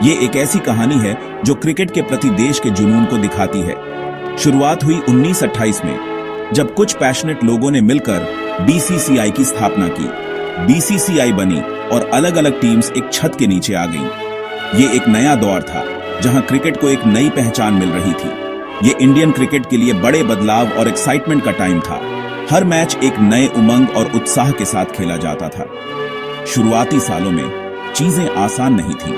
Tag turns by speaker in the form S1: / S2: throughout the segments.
S1: ये एक ऐसी कहानी है जो क्रिकेट के प्रति देश के जुनून को दिखाती है। शुरुआत हुई 1928 में, जब कुछ पैशनेट लोगों ने मिलकर बीसीसीआई की स्थापना की। बीसीसीआई बनी और अलग अलग टीम्स एक छत के नीचे आ गईं। ये एक नया दौर था जहां क्रिकेट को एक नई पहचान मिल रही थी। ये इंडियन क्रिकेट के लिए बड़े बदलाव और एक्साइटमेंट का टाइम था। हर मैच एक नए उमंग और उत्साह के साथ खेला जाता था। शुरुआती सालों में चीजें आसान नहीं थी।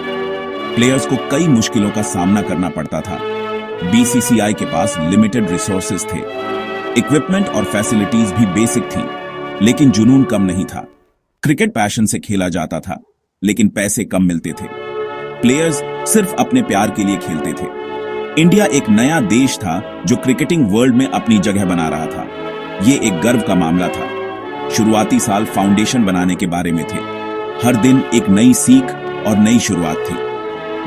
S1: प्लेयर्स को कई मुश्किलों का सामना करना पड़ता था। बीसीसीआई के पास लिमिटेड रिसोर्सेज थे। इक्विपमेंट और फैसिलिटीज भी बेसिक थी, लेकिन जुनून कम नहीं था। क्रिकेट पैशन से खेला जाता था, लेकिन पैसे कम मिलते थे। प्लेयर्स सिर्फ अपने प्यार के लिए खेलते थे। इंडिया एक नया देश था जो क्रिकेटिंग वर्ल्ड में अपनी जगह बना रहा था। ये एक गर्व का मामला था। शुरुआती साल फाउंडेशन बनाने के बारे में थे। हर दिन एक नई सीख और नई शुरुआत थी।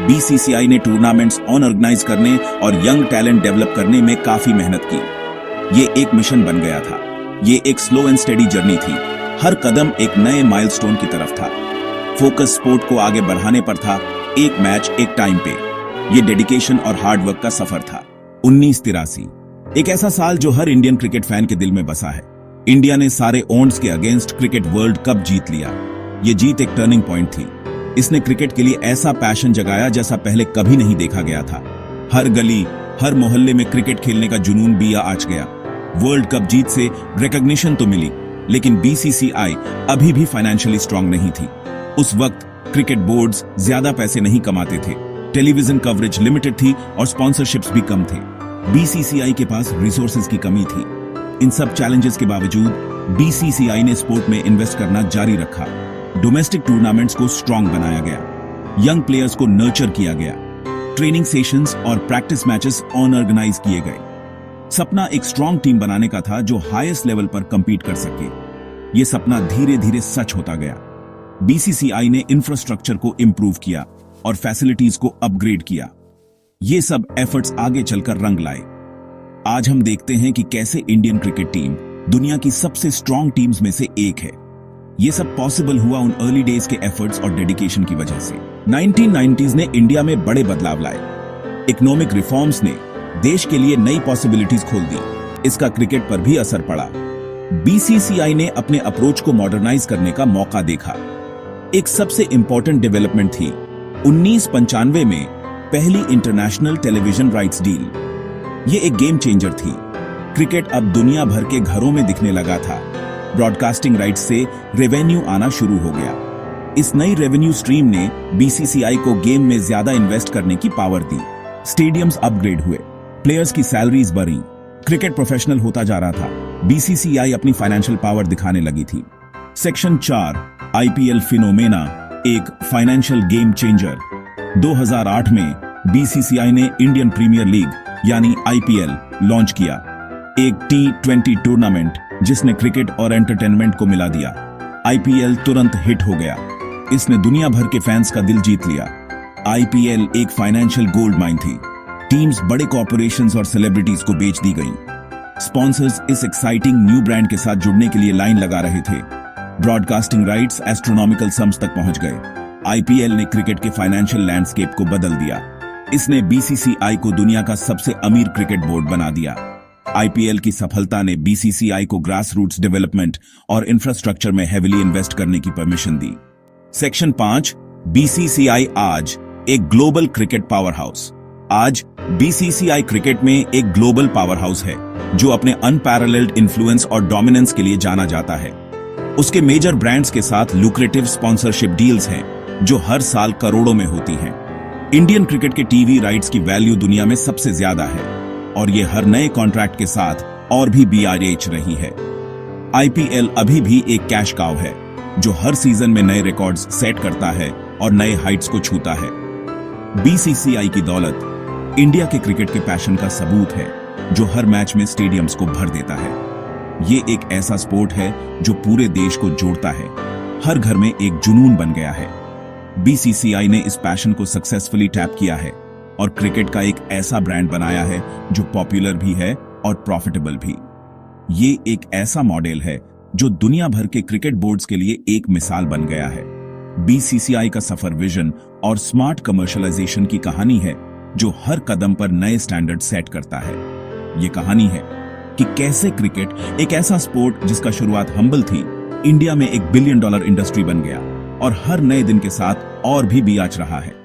S1: बीसीसीआई ने टूर्नामेंट्स ऑर्गेनाइज करने और यंग टैलेंट डेवलप करने में काफी मेहनत की। ये एक मिशन बन गया था। ये एक स्लो एंड स्टेडी जर्नी थी। हर कदम एक नए माइलस्टोन की तरफ था। फोकस स्पोर्ट को आगे बढ़ाने पर था, एक मैच एक टाइम पे। ये डेडिकेशन और हार्डवर्क का सफर था। 1983 एक ऐसा साल जो हर इंडियन क्रिकेट फैन के दिल में बसा है। इंडिया ने सारे ओड्स के अगेंस्ट क्रिकेट वर्ल्ड कप जीत लिया। ये जीत एक टर्निंग पॉइंट थी। इसने क्रिकेट के लिए ऐसा पैशन जगाया जैसा पहले कभी नहीं देखा गया था। हर गली, हर मोहल्ले में क्रिकेट खेलने का जुनून बिया आच गया। वर्ल्ड कप जीत से रिकॉग्निशन तो मिली, लेकिन बीसीसीआई अभी भी फाइनेंशियली स्ट्रांग नहीं थी। उस वक्त क्रिकेट बोर्ड्स ज्यादा पैसे नहीं कमाते थे। टेलीविजन कवरेज लिमिटेड थी और स्पॉन्सरशिप्स भी कम थे। बीसीसीआई के पास रिसोर्सेज की कमी थी। इन सब चैलेंजेस के बावजूद बीसीसीआई ने स्पोर्ट में इन्वेस्ट करना जारी रखा। डोमेस्टिक टूर्नामेंट्स को स्ट्रांग बनाया गया। यंग प्लेयर्स को नर्चर किया गया। ट्रेनिंग सेशंस और प्रैक्टिस मैचेस ऑर्गेनाइज किए गए। सपना एक स्ट्रांग टीम बनाने का था जो हाईएस्ट लेवल पर कंपीट कर सके। यह सपना धीरे धीरे सच होता गया। बीसीसीआई ने इंफ्रास्ट्रक्चर को इंप्रूव किया और फैसिलिटीज को अपग्रेड किया। ये सब एफर्ट्स आगे चलकर रंग लाए। आज हम देखते हैं कि कैसे इंडियन क्रिकेट टीम दुनिया की सबसे स्ट्रांग टीम्स में से एक है। ये सब पॉसिबल हुआ उन अर्ली डेज के एफर्ट्स और डेडिकेशन की वजह से। 1990s ने इंडिया में बड़े बदलाव लाए। इकोनॉमिक रिफॉर्म्स ने देश के लिए नई पॉसिबिलिटीज खोल दी। इसका क्रिकेट पर भी असर पड़ा। बीसीसीआई ने अपने अप्रोच को मॉडर्नाइज करने का मौका देखा। एक सबसे इंपॉर्टेंट डेवलपमेंट थी 1995 में पहली इंटरनेशनल टेलीविजन राइट्स डील। ये एक गेम चेंजर थी। क्रिकेट अब दुनिया भर के घरों में दिखने लगा था। ब्रॉडकास्टिंग राइट्स से रेवेन्यू आना शुरू हो गया। इस नई रेवेन्यू स्ट्रीम ने बीसीसीआई को गेम में ज्यादा इन्वेस्ट करने की पावर दी। स्टेडियम्स अपग्रेड हुए, प्लेयर्स की सैलरीज बढ़ी, क्रिकेट प्रोफेशनल होता जा रहा था। बीसीसीआई अपनी फाइनेंशियल पावर दिखाने लगी थी। सेक्शन 4 आईपीएल फिनोमेना, एक फाइनेंशियल गेम चेंजर। 2008 में बीसीसीआई ने इंडियन प्रीमियर लीग यानी आईपीएल लॉन्च किया। एक T20 टूर्नामेंट जिसने क्रिकेट और एंटरटेनमेंट को मिला दिया। आईपीएल तुरंत हिट हो गया। इसने दुनिया भर के फैंस का दिल जीत लिया। आईपीएल एक फाइनेंशियल गोल्ड माइन थी। टीम्स बड़े कॉर्पोरेशंस और सेलिब्रिटीज को बेच दी गईं। स्पॉन्सर्स इस एक्साइटिंग न्यू ब्रांड के साथ जुड़ने के लिए लाइन लगा रहे थे। ब्रॉडकास्टिंग राइट्स एस्ट्रोनॉमिकल सम्स तक पहुंच गए। आईपीएल ने क्रिकेट के फाइनेंशियल लैंडस्केप को बदल दिया। इसने बीसीसीआई को दुनिया का सबसे अमीर क्रिकेट बोर्ड बना दिया। आईपीएल की सफलता ने बीसीसीआई को ग्रास रूट्स डेवलपमेंट और इंफ्रास्ट्रक्चर में हेविली इन्वेस्ट करने की परमिशन दी। सेक्शन 5 बीसीसीआई आज एक ग्लोबल क्रिकेट पावर हाउस। आज बीसीसीआई क्रिकेट में एक ग्लोबल पावर हाउस है जो अपने अनपैरेलल्ड इन्फ्लुएंस और डोमिनेंस के लिए जाना जाता है। उसके मेजर ब्रांड्स के साथ लुक्रेटिव स्पॉन्सरशिप डील्स हैं जो हर साल करोड़ों में होती हैं। इंडियन क्रिकेट के टीवी राइट्स की वैल्यू दुनिया में सबसे ज्यादा है और ये हर नए कॉन्ट्रैक्ट के साथ और भी बीआरएच रही है। आईपीएल अभी भी एक कैश काउ है जो हर सीजन में नए रिकॉर्ड्स सेट करता है और नए हाइट्स को छूता है। बीसीसीआई की दौलत इंडिया के क्रिकेट के पैशन का सबूत है जो हर मैच में स्टेडियम्स को भर देता है। ये एक ऐसा स्पोर्ट है जो पूरे देश को जोड़ता है। हर घर में एक जुनून बन गया है। बीसीसीआई ने इस पैशन को सक्सेसफुली टैप किया है और क्रिकेट का एक ऐसा ब्रांड बनाया है जो पॉपुलर भी है और प्रॉफिटेबल भी। ये एक ऐसा मॉडल है जो दुनिया भर के क्रिकेट बोर्ड्स के लिए एक मिसाल बन गया है। बीसीसीआई का सफर विजन और स्मार्ट कमर्शियलाइजेशन की कहानी है जो हर कदम पर नए स्टैंडर्ड सेट करता है। ये कहानी है कि कैसे क्रिकेट, एक ऐसा स्पोर्ट जिसका शुरुआत हम्बल थी, इंडिया में $1 बिलियन इंडस्ट्री बन गया और हर नए दिन के साथ और भी आच रहा है।